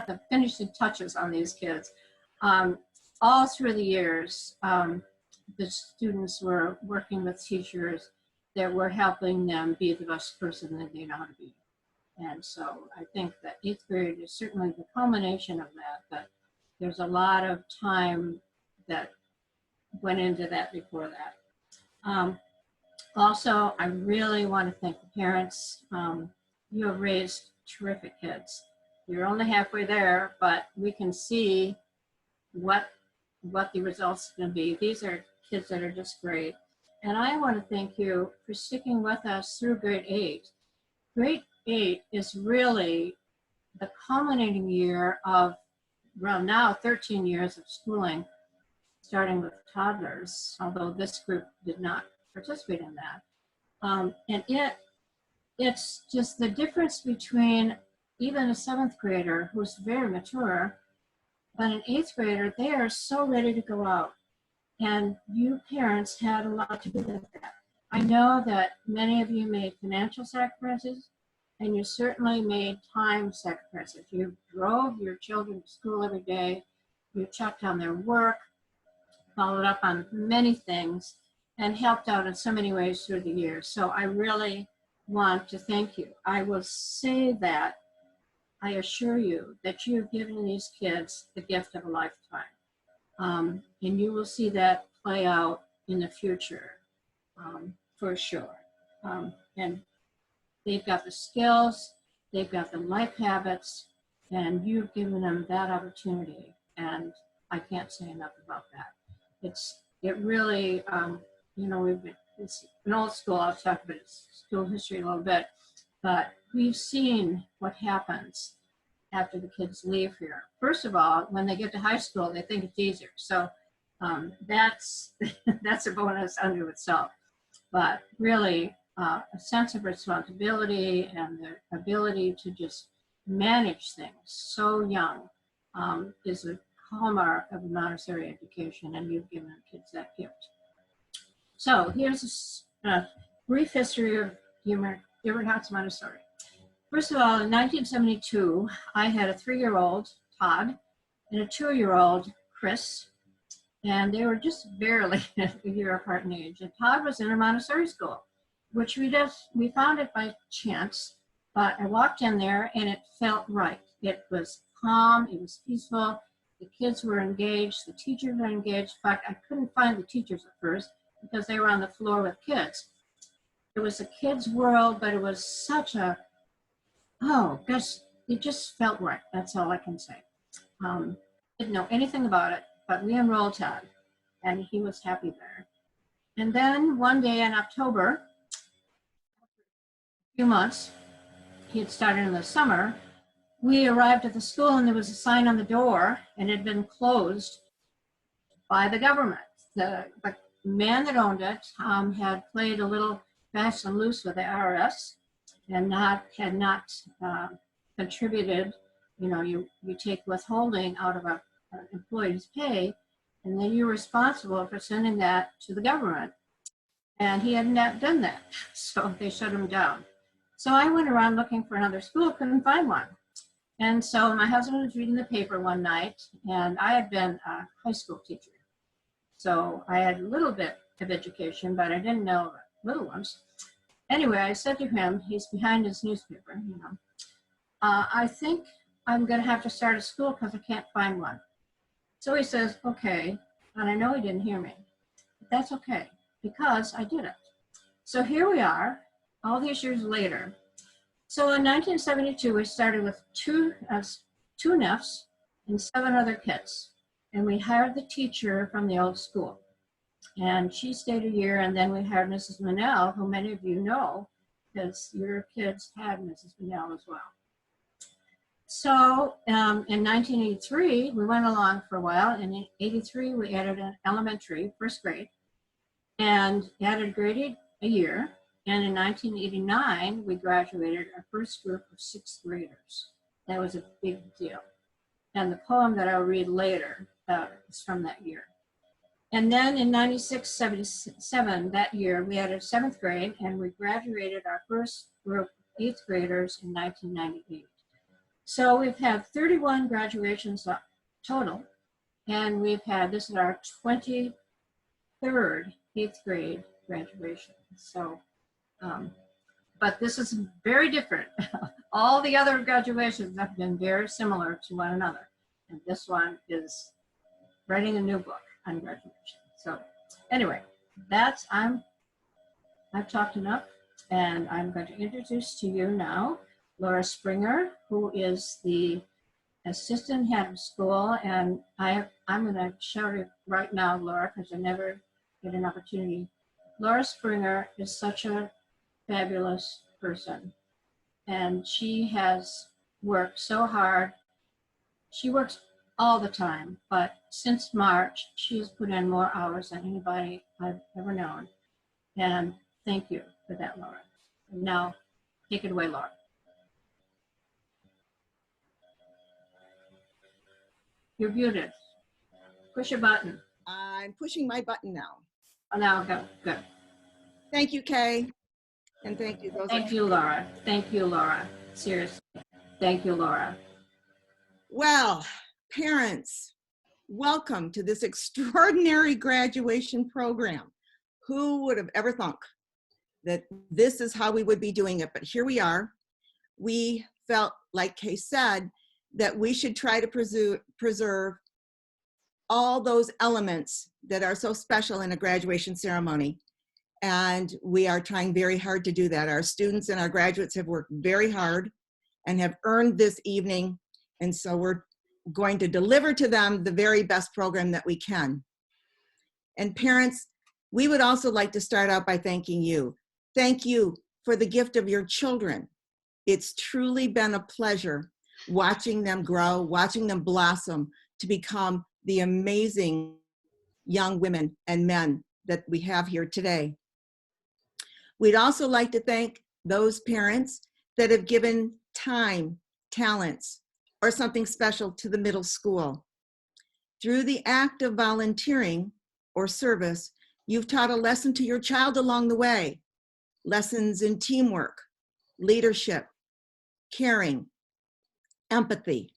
the finishing touches on these kids. All through the years, the students were working with teachers that were helping them be the best person that they know how to be. And so I think that 8th grade is certainly the culmination of that, but there's a lot of time that went into that before that. Also, I really want to thank the parents. You have raised terrific kids. You're only halfway there, but we can see what the results are going to be. These are kids that are just great. And I want to thank you for sticking with us through grade 8. Grade 8 is really the culminating year of, well, now 13 years of schooling, starting with toddlers, although this group did not participate in that. And it's just the difference between even a 7th grader who's very mature, but an 8th grader, they are so ready to go out. And you parents had a lot to do with that. I know that many of you made financial sacrifices, and you certainly made time sacrifices. You drove your children to school every day, you checked on their work, followed up on many things, and helped out in so many ways through the years. So I really want to thank you. I will say that I assure you that you've given these kids the gift of a lifetime. And you will see that play out in the future, for sure. And they've got the skills, they've got the life habits, and you've given them that opportunity. And I can't say enough about that. It really, you know, it's an old school. I'll talk about school history a little bit, but we've seen what happens after the kids leave here. First of all, when they get to high school, they think it's easier. So that's a bonus unto itself. But really, a sense of responsibility and the ability to just manage things so young is a hallmark of a Montessori education, and you've given kids that gift. So here's a brief history of Dearborn Heights Montessori. First of all, in 1972, I had a 3-year-old, Todd, and a 2-year-old, Chris, and they were just barely a year apart in age. And Todd was in a Montessori school, which we found it by chance, but I walked in there and it felt right. It was calm, it was peaceful, the kids were engaged, the teachers were engaged. In fact, I couldn't find the teachers at first because they were on the floor with kids. It was a kid's world, but it was such a, oh gosh, it just felt right. That's all I can say. Didn't know anything about it, but we enrolled Todd, and he was happy there. And then one day in October, a few months, he had started in the summer, we arrived at the school and there was a sign on the door, and it had been closed by the government. The man that owned it had played a little fast and loose with the IRS and had not contributed. You know, you take withholding out of an employee's pay, and then you're responsible for sending that to the government. And he had not done that, so they shut him down. So I went around looking for another school, couldn't find one. And so my husband was reading the paper one night, and I had been a high school teacher. So I had a little bit of education, but I didn't know little ones. Anyway, I said to him, he's behind his newspaper, you know, I think I'm going to have to start a school because I can't find one. So he says, okay. And I know he didn't hear me, but that's okay because I did it. So here we are, all these years later. So in 1972, we started with two NEFs and 7 other kids. And we hired the teacher from the old school. And she stayed a year, and then we hired Mrs. Manel, who many of you know, because your kids had Mrs. Manel as well. So in 1983, we went along for a while. And in 83, we added an elementary, first grade, and added grade 8 a year. And in 1989, we graduated our first group of 6th graders. That was a big deal. And the poem that I'll read later is from that year. And then in 96-77, that year, we added 7th grade, and we graduated our first group of 8th graders in 1998. So we've had 31 graduations total, and we've had, this is our 23rd 8th grade graduation. So, but this is very different. All the other graduations have been very similar to one another. And this one is writing a new book on graduation. So anyway, I've talked enough, and I'm going to introduce to you now Laura Springer, who is the assistant head of school. And I'm going to shout it right now, Laura, because I never get an opportunity. Laura Springer is such a fabulous person, and she has worked so hard. She works all the time, but since March, she's put in more hours than anybody I've ever known. And thank you for that, Laura. And now, take it away, Laura. You're muted. Push a button. I'm pushing my button now. Oh, now go. Good. Thank you, Kay. And thank you. Thank you, Laura. Thank you, Laura. Seriously. Thank you, Laura. Well, parents, welcome to this extraordinary graduation program. Who would have ever thunk that this is how we would be doing it? But here we are. We felt, like Kay said, that we should try to preserve all those elements that are so special in a graduation ceremony. And we are trying very hard to do that. Our students and our graduates have worked very hard and have earned this evening. And so we're going to deliver to them the very best program that we can. And parents, we would also like to start out by thanking you. Thank you for the gift of your children. It's truly been a pleasure watching them grow, watching them blossom to become the amazing young women and men that we have here today. We'd also like to thank those parents that have given time, talents, or something special to the middle school. Through the act of volunteering or service, you've taught a lesson to your child along the way. Lessons in teamwork, leadership, caring, empathy.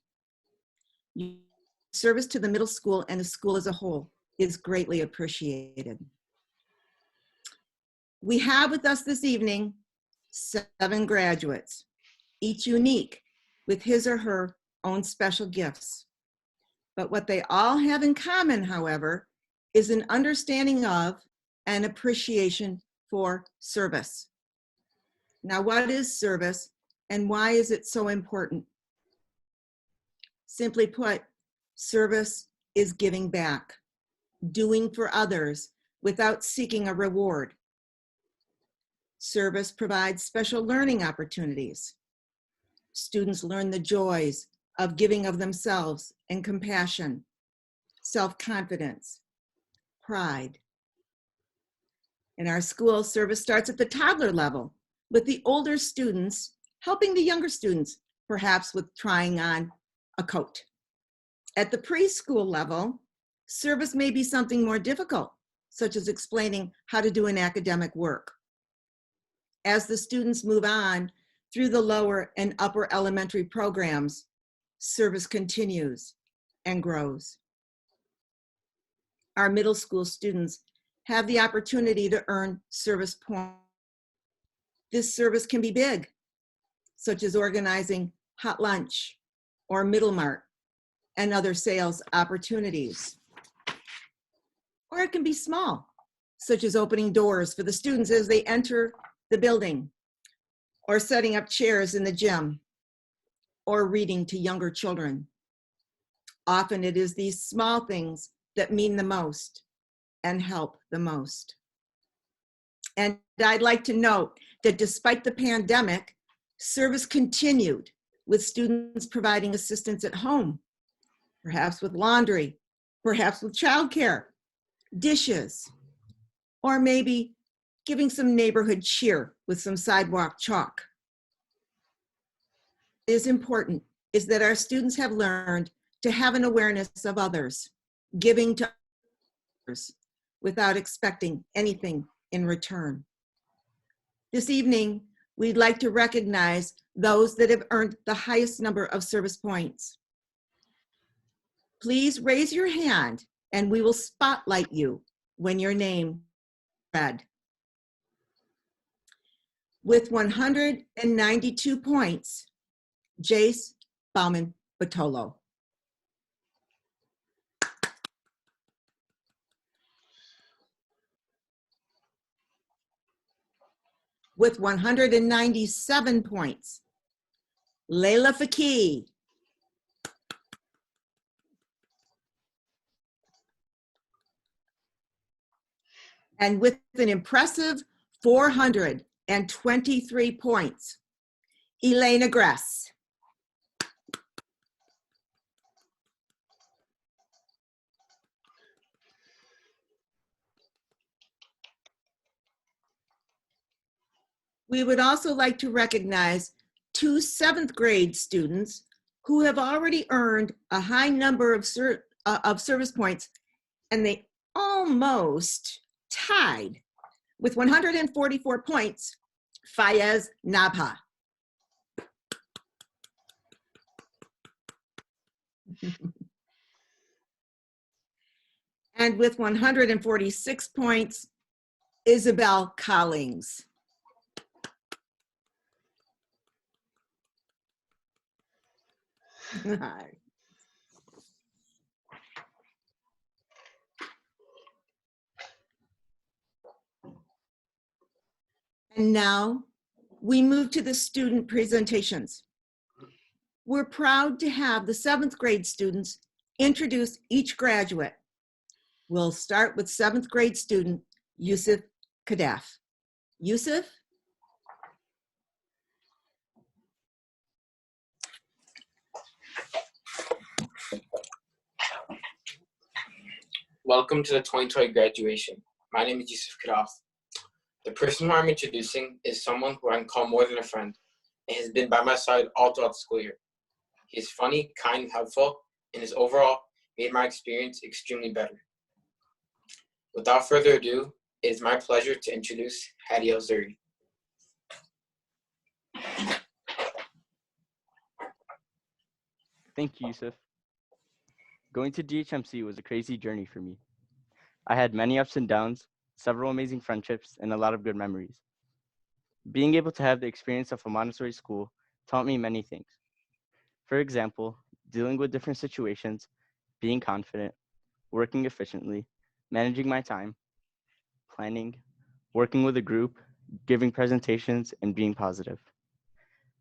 Service to the middle school and the school as a whole is greatly appreciated. We have with us this evening 7 graduates, each unique with his or her own special gifts. But what they all have in common, however, is an understanding of and appreciation for service. Now, what is service and why is it so important? Simply put, service is giving back, doing for others without seeking a reward. Service provides special learning opportunities. Students learn the joys of giving of themselves and compassion, self-confidence, pride. In our school, service starts at the toddler level with the older students helping the younger students, perhaps with trying on a coat. At the preschool level, service may be something more difficult, such as explaining how to do an academic work. As the students move on through the lower and upper elementary programs, service continues and grows. Our middle school students have the opportunity to earn service points. This service can be big, such as organizing hot lunch or Middle Mart and other sales opportunities. Or it can be small, such as opening doors for the students as they enter the building, or setting up chairs in the gym, or reading to younger children. Often it is these small things that mean the most and help the most. And I'd like to note that despite the pandemic, service continued with students providing assistance at home, perhaps with laundry, perhaps with childcare, dishes, or maybe giving some neighborhood cheer with some sidewalk chalk. What is important is that our students have learned to have an awareness of others, giving to others without expecting anything in return. This evening, we'd like to recognize those that have earned the highest number of service points. Please raise your hand and we will spotlight you when your name is read. With 192 points, Jace Bauman Batolo. With 197 points, Layla Faki. And with an impressive 423 points, Elena Gress. We would also like to recognize 2 7th grade students who have already earned a high number of service points, and they almost tied with 144 points, Fayez Nabha. And with 146 points, Isabel Collings. And now we move to the student presentations. We're proud to have the 7th grade students introduce each graduate. We'll start with 7th grade student, Yusuf Kadaf. Yusuf? Welcome to the 2020 graduation. My name is Yusuf Kadaf. The person who I'm introducing is someone who I can call more than a friend and has been by my side all throughout the school year. He is funny, kind, and helpful, and has overall made my experience extremely better. Without further ado, it is my pleasure to introduce Hadi El-Zuri. Thank you, Yusuf. Going to DHMC was a crazy journey for me. I had many ups and downs, several amazing friendships, and a lot of good memories. Being able to have the experience of a Montessori school taught me many things. For example, dealing with different situations, being confident, working efficiently, managing my time, planning, working with a group, giving presentations, and being positive.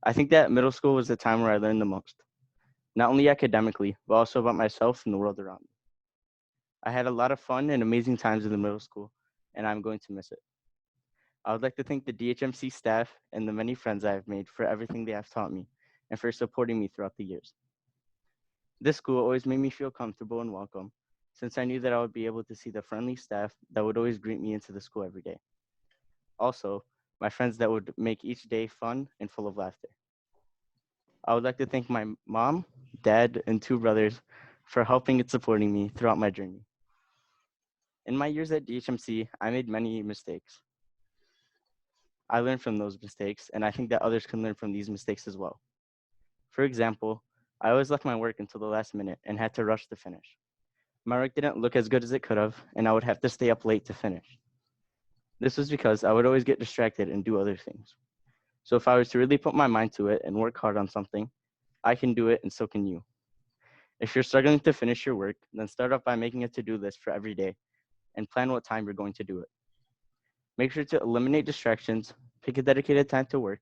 I think that middle school was the time where I learned the most, not only academically, but also about myself and the world around me. I had a lot of fun and amazing times in the middle school, and I'm going to miss it. I would like to thank the DHMC staff and the many friends I have made for everything they have taught me and for supporting me throughout the years. This school always made me feel comfortable and welcome, since I knew that I would be able to see the friendly staff that would always greet me into the school every day. Also, my friends that would make each day fun and full of laughter. I would like to thank my mom, dad, and 2 brothers for helping and supporting me throughout my journey. In my years at DHMC, I made many mistakes. I learned from those mistakes, and I think that others can learn from these mistakes as well. For example, I always left my work until the last minute and had to rush to finish. My work didn't look as good as it could have, and I would have to stay up late to finish. This was because I would always get distracted and do other things. So if I was to really put my mind to it and work hard on something, I can do it and so can you. If you're struggling to finish your work, then start off by making a to-do list for every day and plan what time you're going to do it. Make sure to eliminate distractions, pick a dedicated time to work,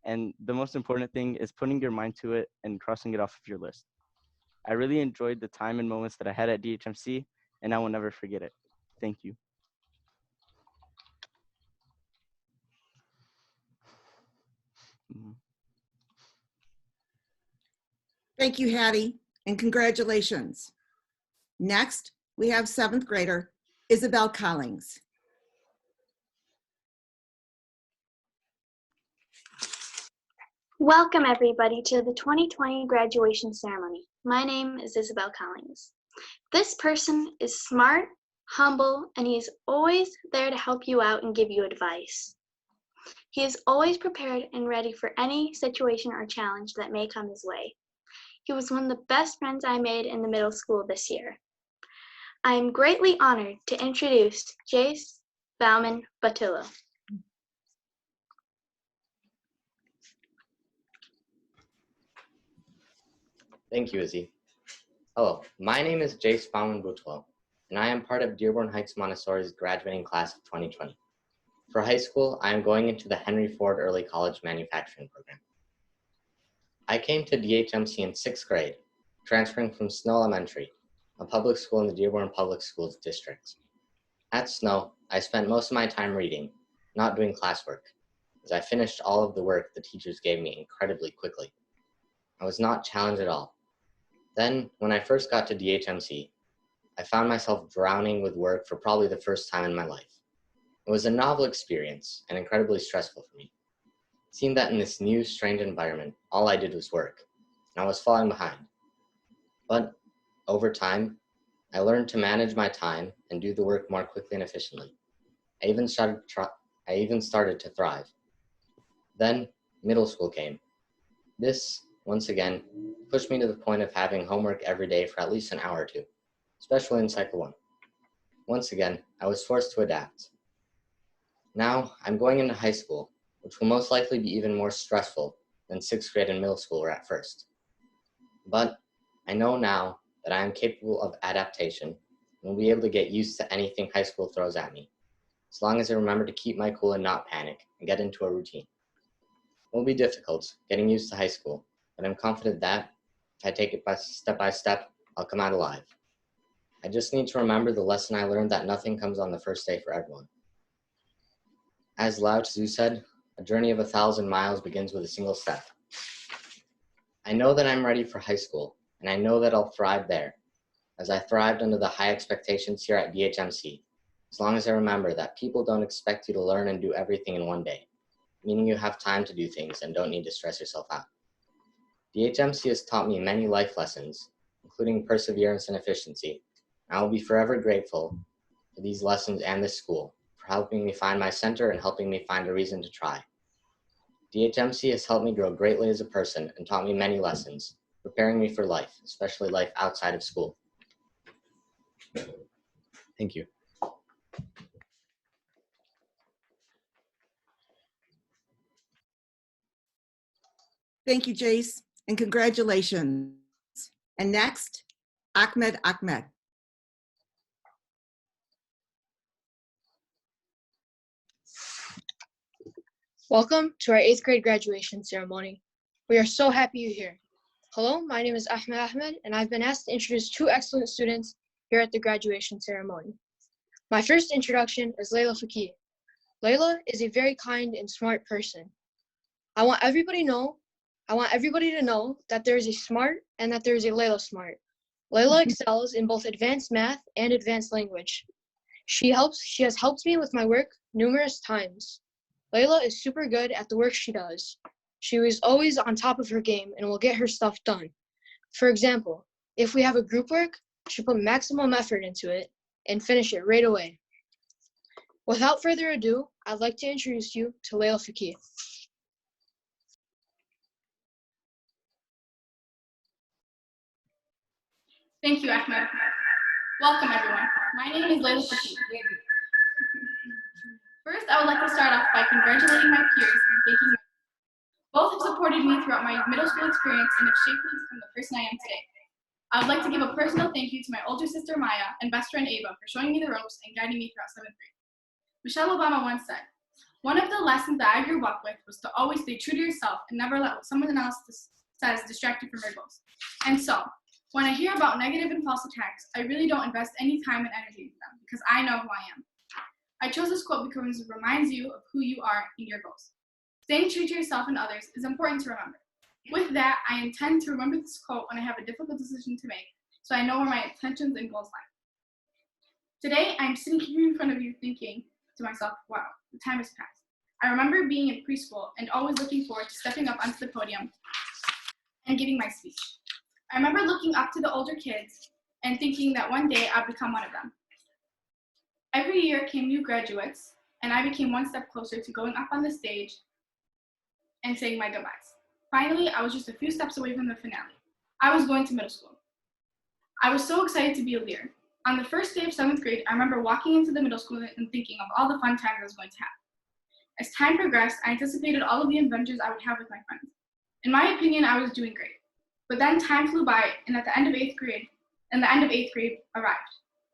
and the most important thing is putting your mind to it and crossing it off of your list. I really enjoyed the time and moments that I had at DHMC, and I will never forget it. Thank you. Thank you, Hattie, and congratulations. Next, we have 7th grader, Isabel Collings. Welcome everybody to the 2020 graduation ceremony. My name is Isabel Collings. This person is smart, humble, and he is always there to help you out and give you advice. He is always prepared and ready for any situation or challenge that may come his way. He was one of the best friends I made in the middle school this year. I am greatly honored to introduce Jace Bauman Batillo. Thank you, Izzy. Hello, my name is Jace Bauman Butwell, and I am part of Dearborn Heights Montessori's graduating class of 2020. For high school, I am going into the Henry Ford Early College Manufacturing Program. I came to DHMC in 6th grade, transferring from Snow Elementary, a public school in the Dearborn Public Schools district. At Snow, I spent most of my time reading, not doing classwork, as I finished all of the work the teachers gave me incredibly quickly. I was not challenged at all. Then, when I first got to DHMC, I found myself drowning with work for probably the first time in my life. It was a novel experience and incredibly stressful for me. It seemed that in this new, strange environment, all I did was work, and I was falling behind. But over time, I learned to manage my time and do the work more quickly and efficiently. I even started to thrive. Then, middle school came. This, once again, pushed me to the point of having homework every day for at least an hour or two, especially in Cycle 1. Once again, I was forced to adapt. Now, I'm going into high school, which will most likely be even more stressful than 6th grade and middle school were at first. But I know now that I am capable of adaptation and will be able to get used to anything high school throws at me, as long as I remember to keep my cool and not panic and get into a routine. It will be difficult getting used to high school, but I'm confident that if I take it by step, I'll come out alive. I just need to remember the lesson I learned that nothing comes on the first day for everyone. As Lao Tzu said, a journey of 1,000 miles begins with a single step. I know that I'm ready for high school, and I know that I'll thrive there, as I thrived under the high expectations here at DHMC, as long as I remember that people don't expect you to learn and do everything in one day, meaning you have time to do things and don't need to stress yourself out. DHMC has taught me many life lessons, including perseverance and efficiency, and I will be forever grateful for these lessons and this school for helping me find my center and helping me find a reason to try. DHMC has helped me grow greatly as a person and taught me many lessons, preparing me for life, especially life outside of school. Thank you. Thank you, Jace, and congratulations. And next, Ahmed Ahmed. Welcome to our 8th grade graduation ceremony. We are so happy you're here. Hello, my name is Ahmed Ahmed, and I've been asked to introduce 2 excellent students here at the graduation ceremony. My first introduction is Layla Fakir. Layla is a very kind and smart person. I want everybody to know that there is a smart and that there is a Layla smart. Layla excels in both advanced math and advanced language. She has helped me with my work numerous times. Layla is super good at the work she does. She is always on top of her game and will get her stuff done. For example, if we have a group work, she'll put maximum effort into it and finish it right away. Without further ado, I'd like to introduce you to Layla Fakir. Thank you, Ahmed. Welcome, everyone. My name is Layla Fakir. First, I would like to start off by congratulating my peers and thanking them. Both have supported me throughout my middle school experience and have shaped me to become the person I am today. I would like to give a personal thank you to my older sister Maya and best friend Ava for showing me the ropes and guiding me throughout 7th grade. Michelle Obama once said, "One of the lessons that I grew up with was to always stay true to yourself and never let what someone else says distract you from your goals." And so, when I hear about negative and false attacks, I really don't invest any time and energy into them because I know who I am. I chose this quote because it reminds you of who you are in your goals. Staying true to yourself and others is important to remember. With that, I intend to remember this quote when I have a difficult decision to make, so I know where my intentions and goals lie. Today, I'm sitting here in front of you thinking to myself, wow, the time has passed. I remember being in preschool and always looking forward to stepping up onto the podium and giving my speech. I remember looking up to the older kids and thinking that one day I'd become one of them. Every year came new graduates, and I became one step closer to going up on the stage and saying my goodbyes. Finally, I was just a few steps away from the finale. I was going to middle school. I was so excited to be a leader. On the first day of 7th grade, I remember walking into the middle school and thinking of all the fun times I was going to have. As time progressed, I anticipated all of the adventures I would have with my friends. In my opinion, I was doing great. But then time flew by, and the end of 8th grade arrived.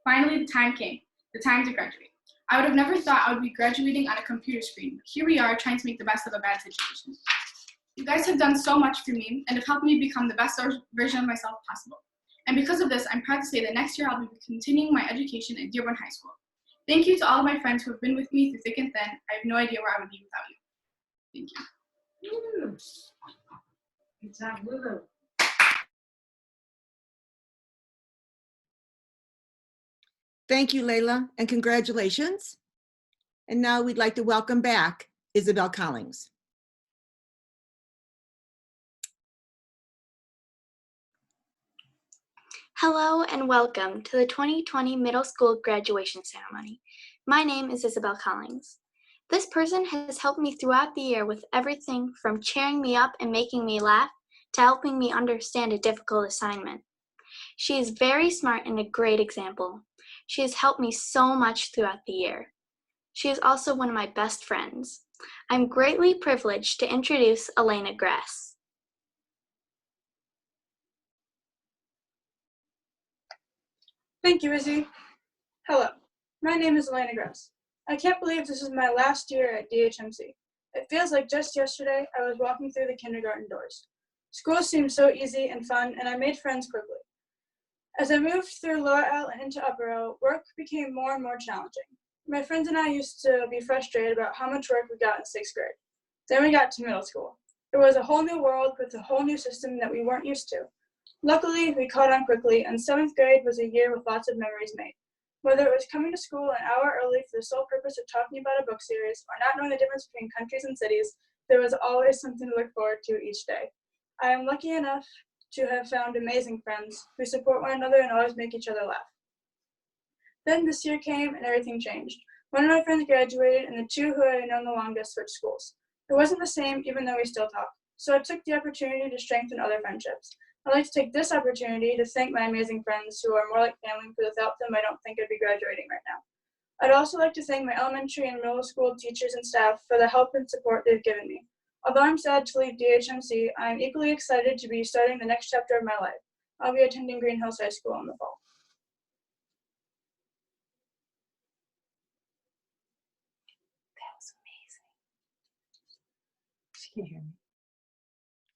Finally, the time came, the time to graduate. I would have never thought I would be graduating on a computer screen, but here we are trying to make the best of a bad situation. You guys have done so much for me and have helped me become the best version of myself possible. And because of this, I'm proud to say that next year I'll be continuing my education at Dearborn High School. Thank you to all of my friends who have been with me through thick and thin. I have no idea where I would be without you. Thank you. Good job, Lulu. Thank you, Layla, and congratulations. And now we'd like to welcome back Isabel Collins. Hello and welcome to the 2020 middle school graduation ceremony. My name is Isabel Collins. This person has helped me throughout the year with everything from cheering me up and making me laugh to helping me understand a difficult assignment. She is very smart and a great example. She has helped me so much throughout the year. She is also one of my best friends. I'm greatly privileged to introduce Elena Grass. Thank you, Izzy. Hello, my name is Elena Grass. I can't believe this is my last year at DHMC. It feels like just yesterday I was walking through the kindergarten doors. School seemed so easy and fun, and I made friends quickly. As I moved through Lower L and into Upper L, work became more and more challenging. My friends and I used to be frustrated about how much work we got in 6th grade. Then we got to middle school. It was a whole new world with a whole new system that we weren't used to. Luckily, we caught on quickly, and 7th grade was a year with lots of memories made. Whether it was coming to school an hour early for the sole purpose of talking about a book series or not knowing the difference between countries and cities, there was always something to look forward to each day. I am lucky enough to have found amazing friends who support one another and always make each other laugh. Then this year came and everything changed. One of my friends graduated and the two who I had known the longest switched schools. It wasn't the same even though we still talk, so I took the opportunity to strengthen other friendships. I'd like to take this opportunity to thank my amazing friends who are more like family, because without them I don't think I'd be graduating right now. I'd also like to thank my elementary and middle school teachers and staff for the help and support they've given me. Although I'm sad to leave DHMC, I'm equally excited to be starting the next chapter of my life. I'll be attending Green Hills High School in the fall. That was amazing. She can hear me.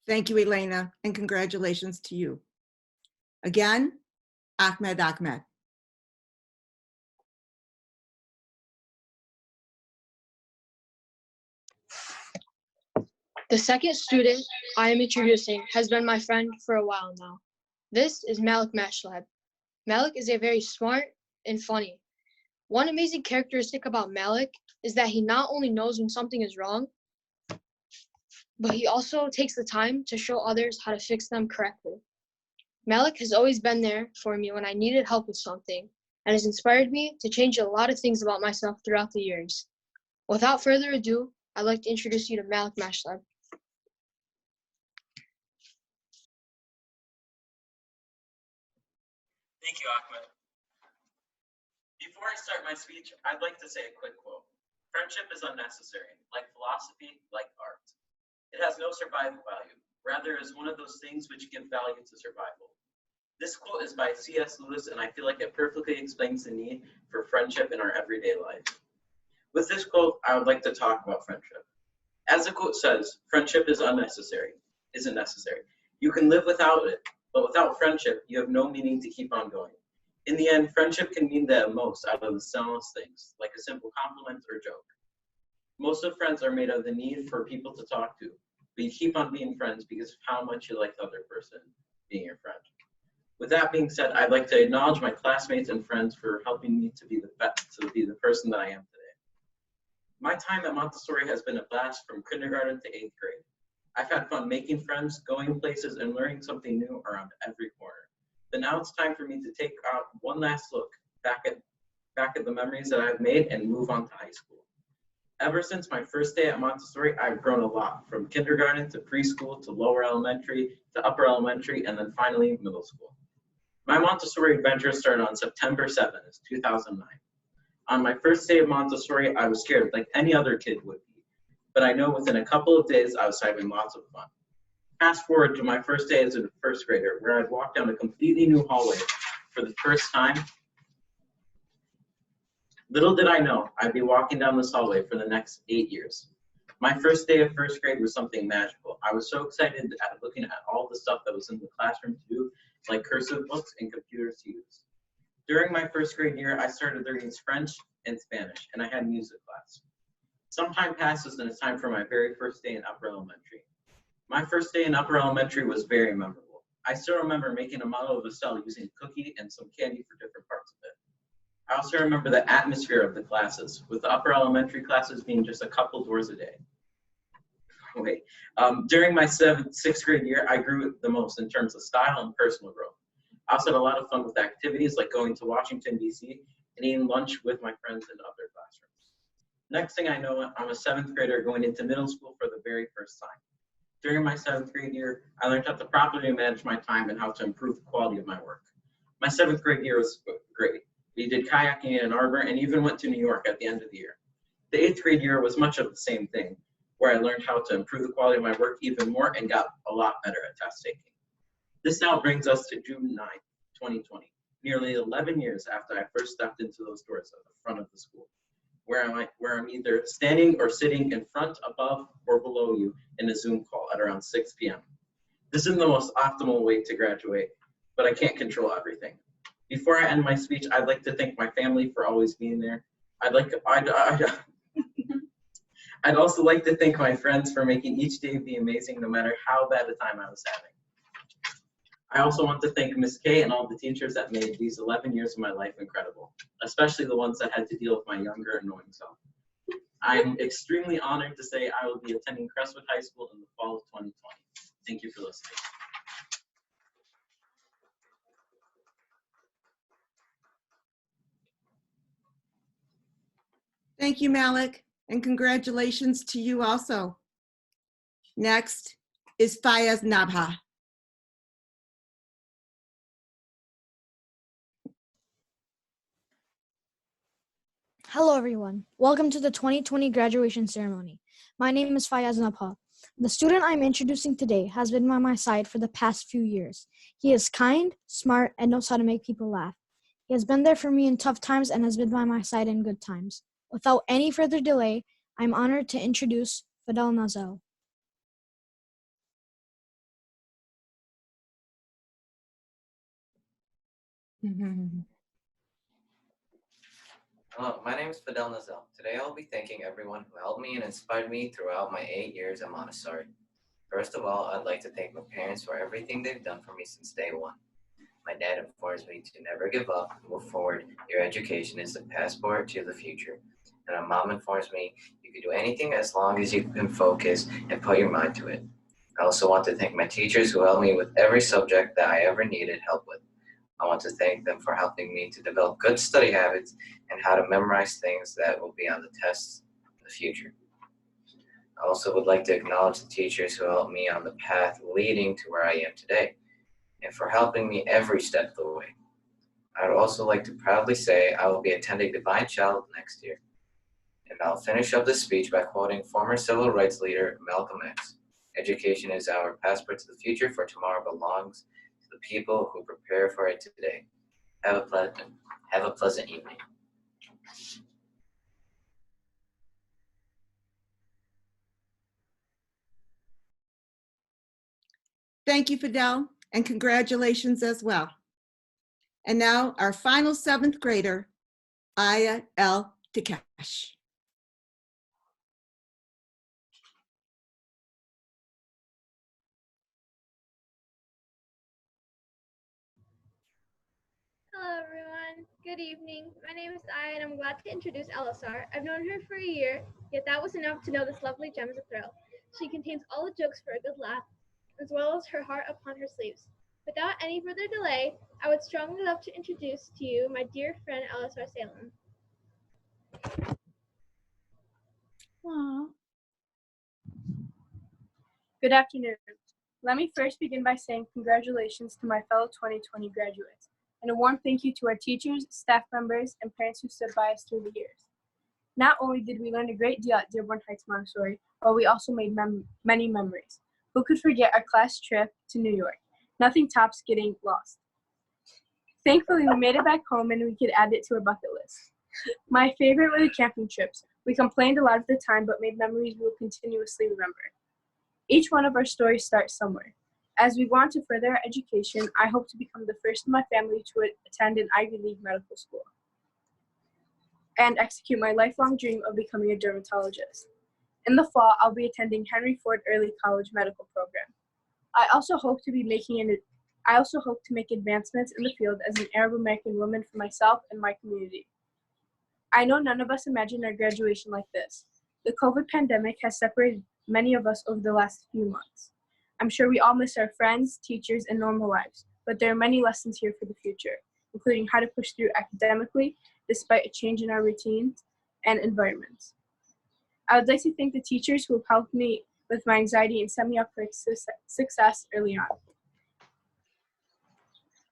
Thank you, Elena, and congratulations to you. Again, Ahmed Ahmed. The second student I am introducing has been my friend for a while now. This is Malik Mashlab. Malik is a very smart and funny. One amazing characteristic about Malik is that he not only knows when something is wrong, but he also takes the time to show others how to fix them correctly. Malik has always been there for me when I needed help with something and has inspired me to change a lot of things about myself throughout the years. Without further ado, I'd like to introduce you to Malik Mashlab. Thank you, Ahmed. Before I start my speech, I'd like to say a quick quote. Friendship is unnecessary, like philosophy, like art. It has no survival value. Rather, is one of those things which give value to survival. This quote is by C.S. Lewis, and I feel like it perfectly explains the need for friendship in our everyday life. With this quote, I would like to talk about friendship. As the quote says, friendship is unnecessary, isn't necessary. You can live without it, but without friendship, you have no meaning to keep on going. In the end, friendship can mean the most out of the smallest things, like a simple compliment or joke. Most of friends are made of the need for people to talk to, but you keep on being friends because of how much you like the other person being your friend. With that being said, I'd like to acknowledge my classmates and friends for helping me to be the person that I am today. My time at Montessori has been a blast from kindergarten to 8th grade. I've had fun making friends, going places, and learning something new around every corner. But now it's time for me to take out one last look back at the memories that I've made and move on to high school. Ever since my first day at Montessori, I've grown a lot, from kindergarten to preschool to lower elementary to upper elementary, and then finally middle school. My Montessori adventure started on September 7th, 2009. On my first day of Montessori, I was scared like any other kid would be, but I know within a couple of days I was having lots of fun. Fast forward to my first day as a first grader, where I'd walk down a completely new hallway for the first time. Little did I know I'd be walking down this hallway for the next 8 years. My first day of first grade was something magical. I was so excited at looking at all the stuff that was in the classroom to do, like cursive books and computers to use. During my first grade year, I started learning French and Spanish, and I had music class. Some time passes and it's time for my very first day in upper elementary. My first day in upper elementary was very memorable. I still remember making a model of a cell using a cookie and some candy for different parts of it. I also remember the atmosphere of the classes, with the upper elementary classes being just a couple doors a day. During my sixth grade year, I grew the most in terms of style and personal growth. I also had a lot of fun with activities like going to Washington, D.C. and eating lunch with my friends in other classrooms. Next thing I know, I'm a 7th grader going into middle school for the very first time. During my 7th grade year, I learned how to properly manage my time and how to improve the quality of my work. My 7th grade year was great. We did kayaking in Ann Arbor and even went to New York at the end of the year. The 8th grade year was much of the same thing, where I learned how to improve the quality of my work even more and got a lot better at test taking. This now brings us to June 9, 2020, nearly 11 years after I first stepped into those doors at the front of the school, where I'm either standing or sitting in front, above, or below you in a Zoom call at around 6 p.m. This isn't the most optimal way to graduate, but I can't control everything. Before I end my speech, I'd like to thank my family for always being there. I'd also like to thank my friends for making each day be amazing, no matter how bad a time I was having. I also want to thank Ms. K and all the teachers that made these 11 years of my life incredible, especially the ones that had to deal with my younger, annoying self. I'm extremely honored to say I will be attending Crestwood High School in the fall of 2020. Thank you for listening. Thank you, Malik, and congratulations to you also. Next is Fayez Nabha. Hello, everyone. Welcome to the 2020 graduation ceremony. My name is Fayez Nabha. The student I'm introducing today has been by my side for the past few years. He is kind, smart, and knows how to make people laugh. He has been there for me in tough times and has been by my side in good times. Without any further delay, I'm honored to introduce Fidel Nazel. Hello, my name is Fidel Nazel. Today I'll be thanking everyone who helped me and inspired me throughout my 8 years at Montessori. First of all, I'd like to thank my parents for everything they've done for me since day one. My dad informs me to never give up and move forward. Your education is the passport to the future. And my mom informs me you can do anything as long as you can focus and put your mind to it. I also want to thank my teachers who helped me with every subject that I ever needed help with. I want to thank them for helping me to develop good study habits and how to memorize things that will be on the tests in the future. I also would like to acknowledge the teachers who helped me on the path leading to where I am today and for helping me every step of the way. I would also like to proudly say I will be attending Divine Child next year. And I'll finish up this speech by quoting former civil rights leader Malcolm X. Education is our passport to the future, for tomorrow belongs to the people who prepare for it today. Have a pleasant evening. Thank you, Fidel, and congratulations as well. And now our final 7th grader, Aya El Tikash. Hello everyone, good evening. My name is Aya and I'm glad to introduce Elisar. I've known her for a year, yet that was enough to know this lovely gem is a thrill. She contains all the jokes for a good laugh, as well as her heart upon her sleeves. Without any further delay, I would strongly love to introduce to you my dear friend Elisar Salem. Aw. Good afternoon. Let me first begin by saying congratulations to my fellow 2020 graduates, and a warm thank you to our teachers, staff members, and parents who stood by us through the years. Not only did we learn a great deal at Dearborn Heights Montessori, but we also made many memories. Who could forget our class trip to New York? Nothing tops getting lost. Thankfully, we made it back home and we could add it to our bucket list. My favorite were the camping trips. We complained a lot of the time, but made memories we will continuously remember. Each one of our stories starts somewhere. As we want to further our education, I hope to become the first in my family to attend an Ivy League medical school and execute my lifelong dream of becoming a dermatologist. In the fall, I'll be attending Henry Ford Early College Medical Program. I also hope to make advancements in the field as an Arab American woman for myself and my community. I know none of us imagined our graduation like this. The COVID pandemic has separated many of us over the last few months. I'm sure we all miss our friends, teachers, and normal lives, but there are many lessons here for the future, including how to push through academically despite a change in our routines and environments. I would like to thank the teachers who have helped me with my anxiety and set me up for success early on.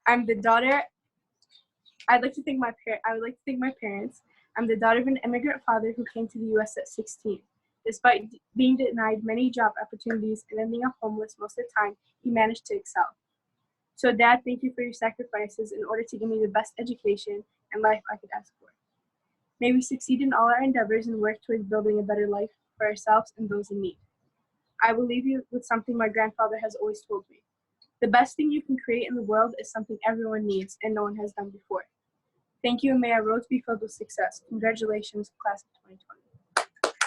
I would like to thank my parents. I'm the daughter of an immigrant father who came to the U.S. at 16. Despite being denied many job opportunities and ending up homeless most of the time, he managed to excel. So Dad, thank you for your sacrifices in order to give me the best education and life I could ask for. May we succeed in all our endeavors and work towards building a better life for ourselves and those in need. I will leave you with something my grandfather has always told me. The best thing you can create in the world is something everyone needs and no one has done before. Thank you, and may our roads be filled with success. Congratulations, class of 2020.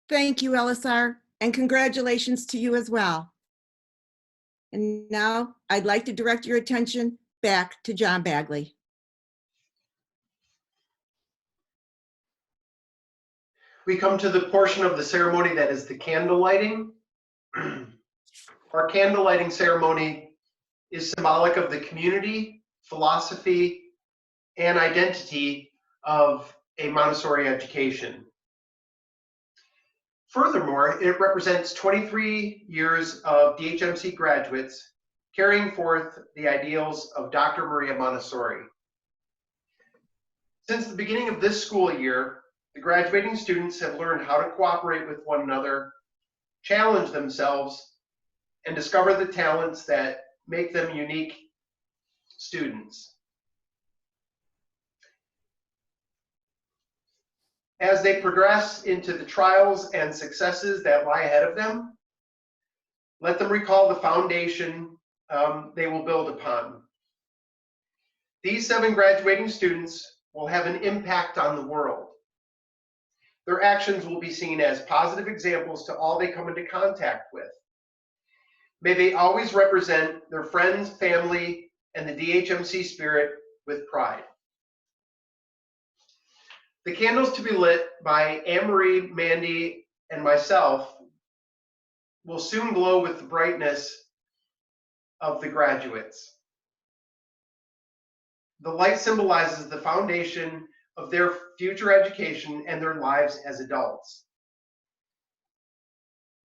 Thank you, Elisar, and congratulations to you as well. And now I'd like to direct your attention back to John Bagley. We come to the portion of the ceremony that is the candle lighting. Our candle lighting ceremony is symbolic of the community, philosophy, and identity of a Montessori education. Furthermore, it represents 23 years of DHMC graduates carrying forth the ideals of Dr. Maria Montessori. Since the beginning of this school year, the graduating students have learned how to cooperate with one another, challenge themselves, and discover the talents that make them unique students. As they progress into the trials and successes that lie ahead of them, let them recall the foundation they will build upon. These 7 graduating students will have an impact on the world. Their actions will be seen as positive examples to all they come into contact with. May they always represent their friends, family, and the DHMC spirit with pride. The candles to be lit by Anne-Marie, Mandy, and myself will soon glow with the brightness of the graduates. The light symbolizes the foundation of their future education and their lives as adults.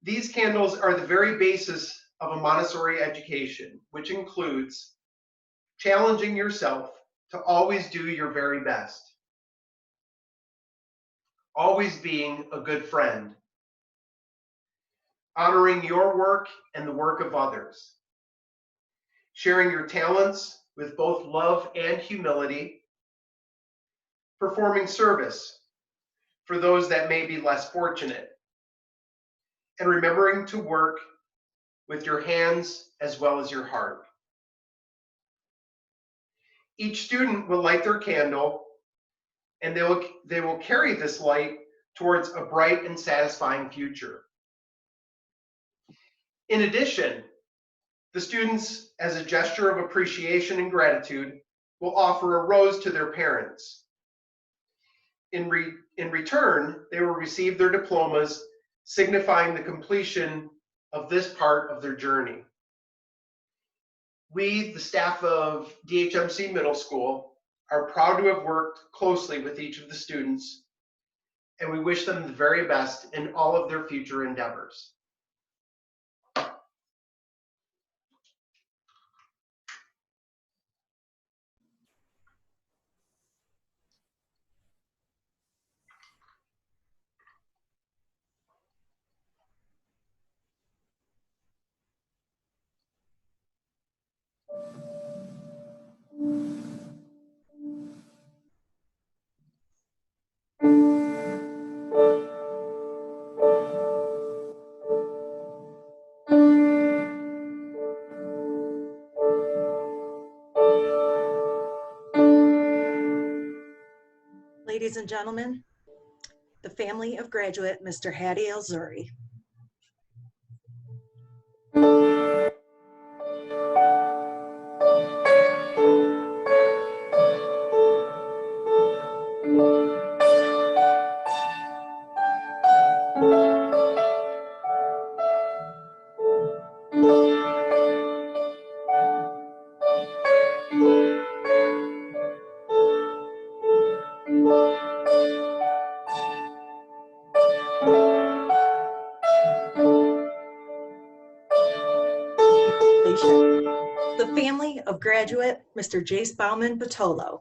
These candles are the very basis of a Montessori education, which includes challenging yourself to always do your very best, always being a good friend, honoring your work and the work of others, sharing your talents with both love and humility, performing service for those that may be less fortunate, and remembering to work with your hands as well as your heart. Each student will light their candle, and they will carry this light towards a bright and satisfying future. In addition, the students, as a gesture of appreciation and gratitude, will offer a rose to their parents. In return, they will receive their diplomas, signifying the completion of this part of their journey. We, the staff of DHMC Middle School, are proud to have worked closely with each of the students, and we wish them the very best in all of their future endeavors. Ladies and gentlemen, the family of graduate Mr. Hadi El-Zuri. The family of graduate Mr. Jace Bauman Batolo.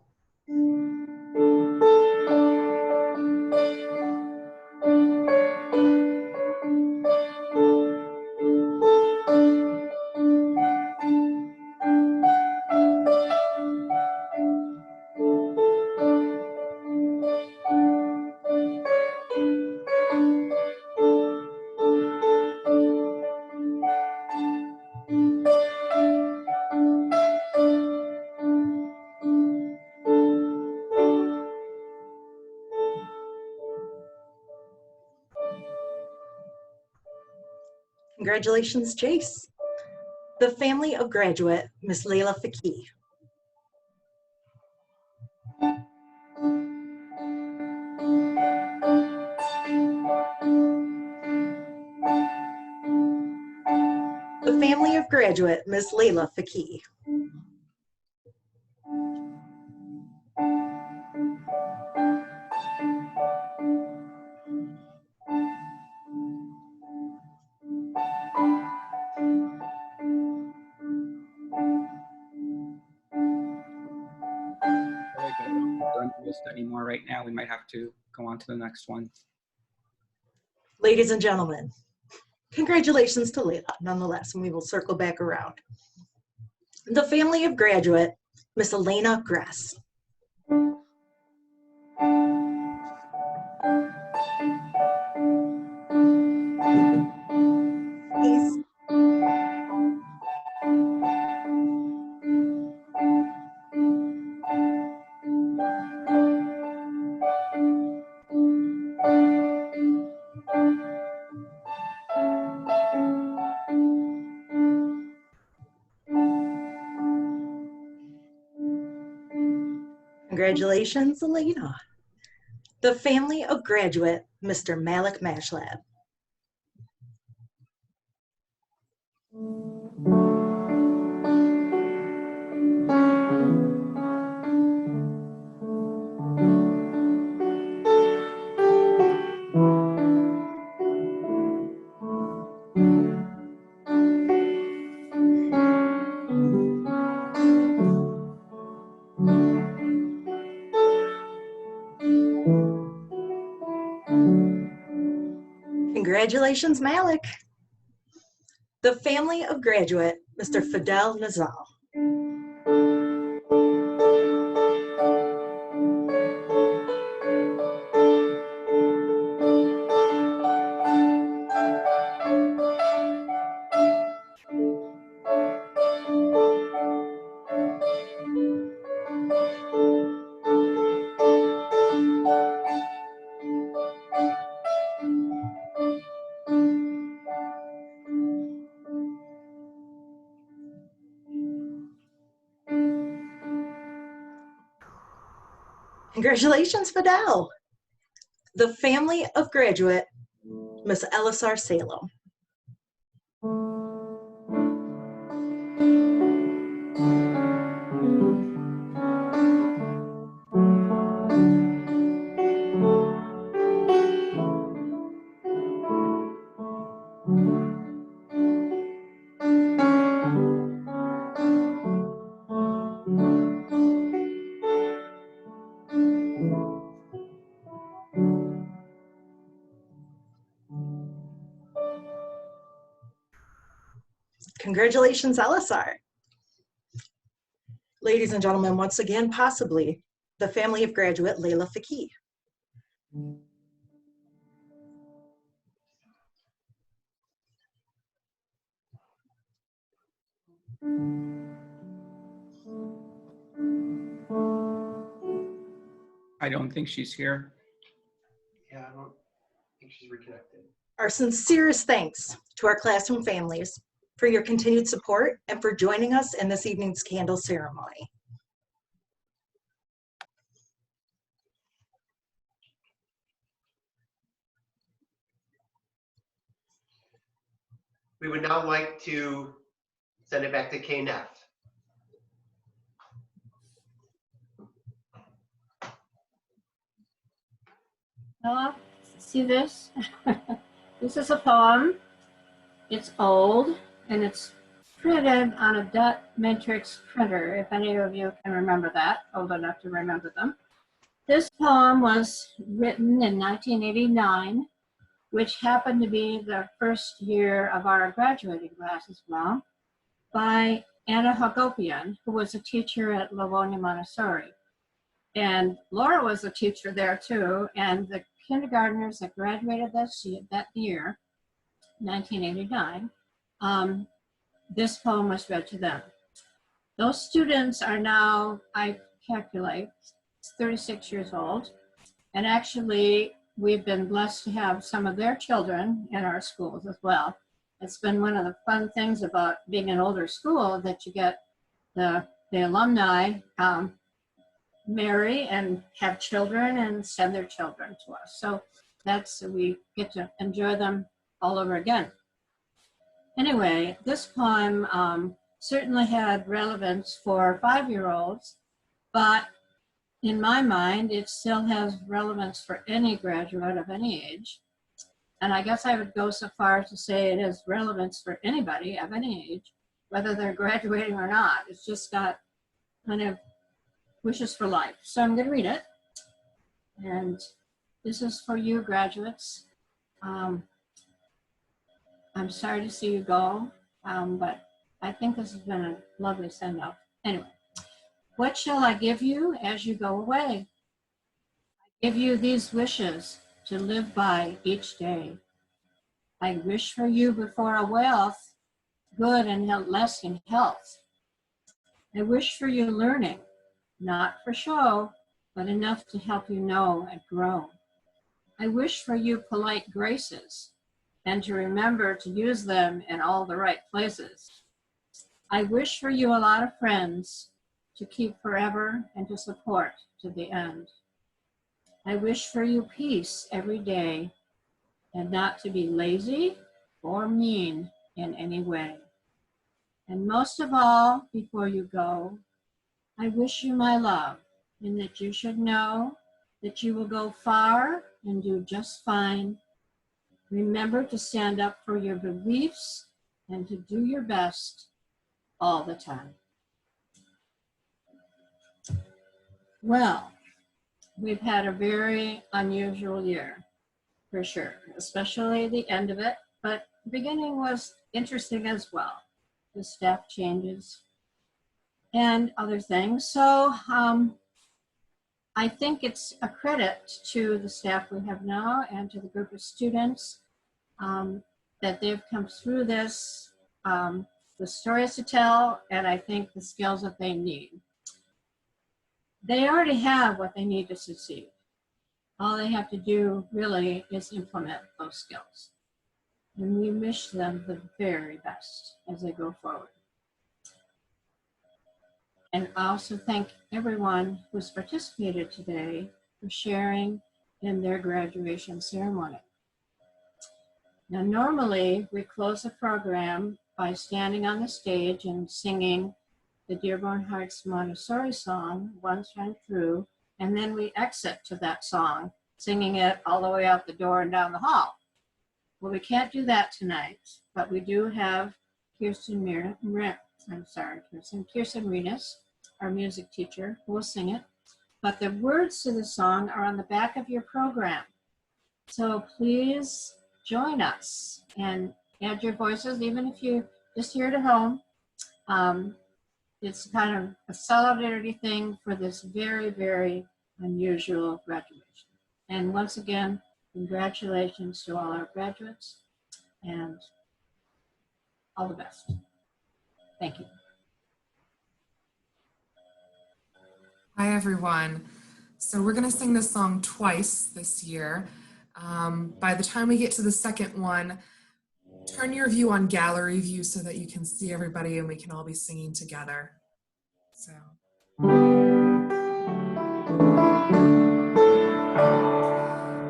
Congratulations, Jace. The family of graduate Miss Layla Faki. The family of graduate Miss Layla Faki. Don't list anymore right now. We might have to go on to the next one. Ladies and gentlemen, congratulations to Layla, nonetheless, and we will circle back around. The family of graduate Miss Elena Gress. Please. Congratulations, Elena. The family of graduate Mr. Malik Mashlab. Congratulations, Malik. The family of graduate Mr. Fidel Nazal. Congratulations, Fidel. The family of graduate Miss Elisar Salem. Congratulations, Elisar. Ladies and gentlemen, once again, possibly the family of graduate Layla Faki. I don't think she's here. Yeah, I don't think she's reconnected. Our sincerest thanks to our classroom families for your continued support and for joining us in this evening's candle ceremony. We would now like to send it back to KNF. Ella, see this? This is a poem. It's old and it's printed on a dot matrix printer, if any of you can remember that, old enough to remember them. This poem was written in 1989, which happened to be the first year of our graduating class as well, by Anna Hagopian, who was a teacher at Livonia Montessori. And Laura was a teacher there too, and the kindergartners that graduated that year, 1989, this poem was read to them. Those students are now, I calculate, 36 years old, and actually we've been blessed to have some of their children in our schools as well. It's been one of the fun things about being an older school that you get the alumni marry and have children and send their children to us. So we get to enjoy them all over again. Anyway, this poem certainly had relevance for 5-year-olds, but in my mind, it still has relevance for any graduate of any age. And I guess I would go so far as to say it has relevance for anybody of any age, whether they're graduating or not. It's just got kind of wishes for life. So I'm going to read it. And this is for you graduates. I'm sorry to see you go, but I think this has been a lovely send-off. Anyway, what shall I give you as you go away? I give you these wishes to live by each day. I wish for you before a wealth, good and lasting health. I wish for you learning, not for show, but enough to help you know and grow. I wish for you polite graces, and to remember to use them in all the right places. I wish for you a lot of friends to keep forever and to support to the end. I wish for you peace every day and not to be lazy or mean in any way. And most of all, before you go, I wish you my love, and that you should know that you will go far and do just fine. Remember to stand up for your beliefs and to do your best all the time. Well, we've had a very unusual year, for sure, especially the end of it, but the beginning was interesting as well. The staff changes and other things. So I think it's a credit to the staff we have now and to the group of students that they've come through this, the stories to tell, and I think the skills that they need. They already have what they need to succeed. All they have to do really is implement those skills. And we wish them the very best as they go forward. And I also thank everyone who's participated today for sharing in their graduation ceremony. Now, normally we close the program by standing on the stage and singing the Dearborn Heights Montessori song one time through, and then we exit to that song, singing it all the way out the door and down the hall. Well, we can't do that tonight, but we do have Kirsten Renas, our music teacher, who will sing it. But the words to the song are on the back of your program. So please join us and add your voices, even if you just here at home. It's kind of a solidarity thing for this very, very unusual graduation. And once again, congratulations to all our graduates and all the best. Thank you. Hi, everyone. So we're going to sing this song twice this year. By the time we get to the second one, turn your view on gallery view so that you can see everybody and we can all be singing together. So.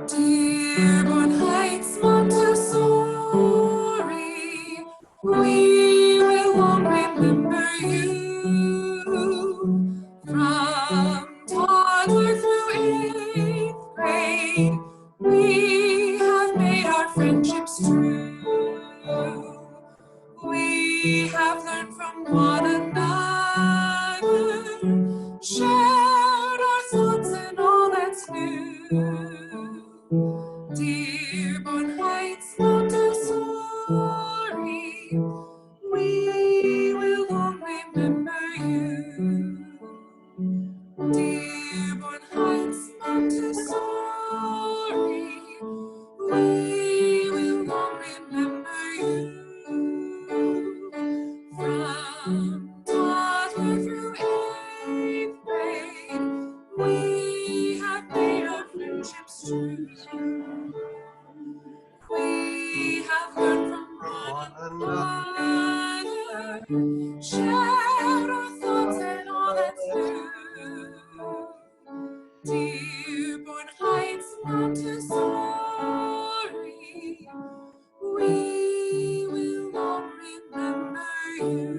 Dearborn Heights, Montessori, we will long remember you. From toddler through 8th grade, we have made our friendships true. We have learned from one another, shared our thoughts and all that's new. Dearborn Heights, Montessori, we will long remember you. Dearborn Heights, Montessori, we will long remember you. From toddler through 8th grade, we have made our friendships true. We have learned from one another, shared our thoughts and all that's new. Dearborn Heights, Montessori, we will long remember you.